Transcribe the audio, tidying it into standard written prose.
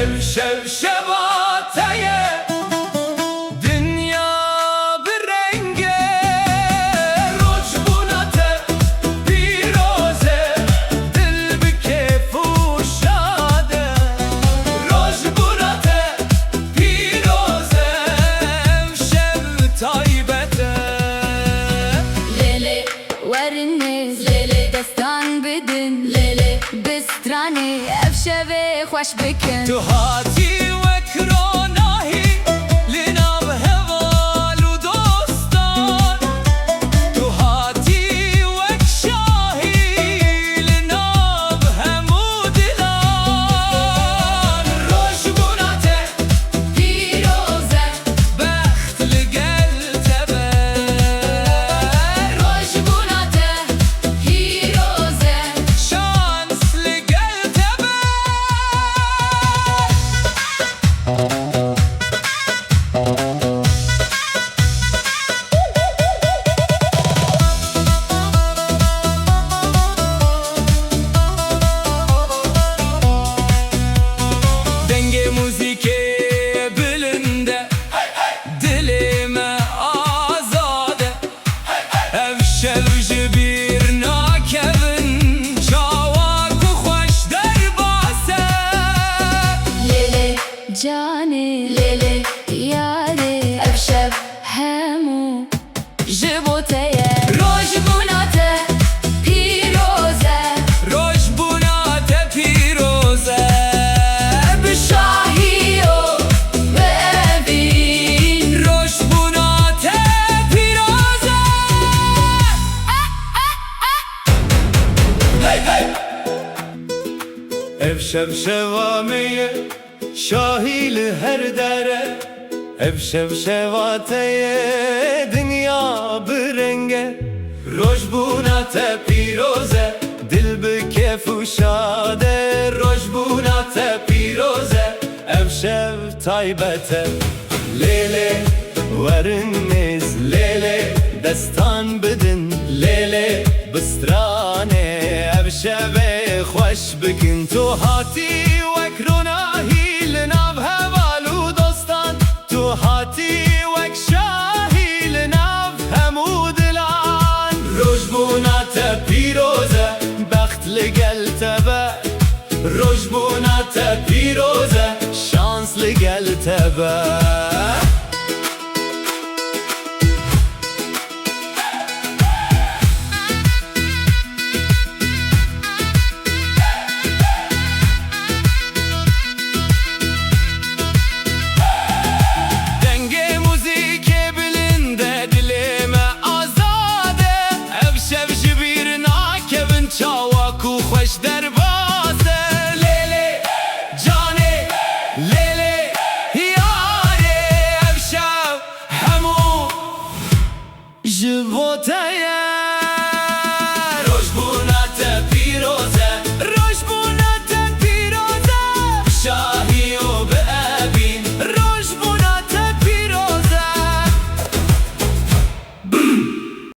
شو شو شباتية دنيا برنگه روجبونته پیروزه دل بکیف و شاده روجبونته پیروزه امشب تایبته ليلي ورنيز ليلي دستان بدن ليلي بستراني افشبه خوش بكن تو هاتی وکراناهی لناب هوال و دوستان تو هاتی وکشاهی لناب همو دلان روشبوناته پیروزه بخت لگل تبه روجبوناته پیروزه شانس لگل تبه دنگ موزیک بلنده دلم آزاده افشل جبیر ناکبن چاواک و خوش در باسه ليلي جاني ليلي ياري افشب همو جبوتيه روجبوناته پیروزه روجبونات پیروزه بشاهی و ببین روجبونات پیروزه افشب شوامیه شاهی لهر دره افشب شواتیه دنیا برنگه روجبونات پیروزه دل بکیف و شاده روجبونات پیروزه افشب تایبته لیلی ورنیز لیلی دستان بدن لیلی بسترانه افشب خوش بکن تو هاتی وکروناهی لناب هوال و دوستان تو هاتی وکشاهی لناب همو دلان روجبونات پیروزه بخت لگل تبه روجبونات پیروزه شانس لگل تبه دنگ موزیک بلنده دلم آزاده افشب جبیر ناکبن چاواک و خوش در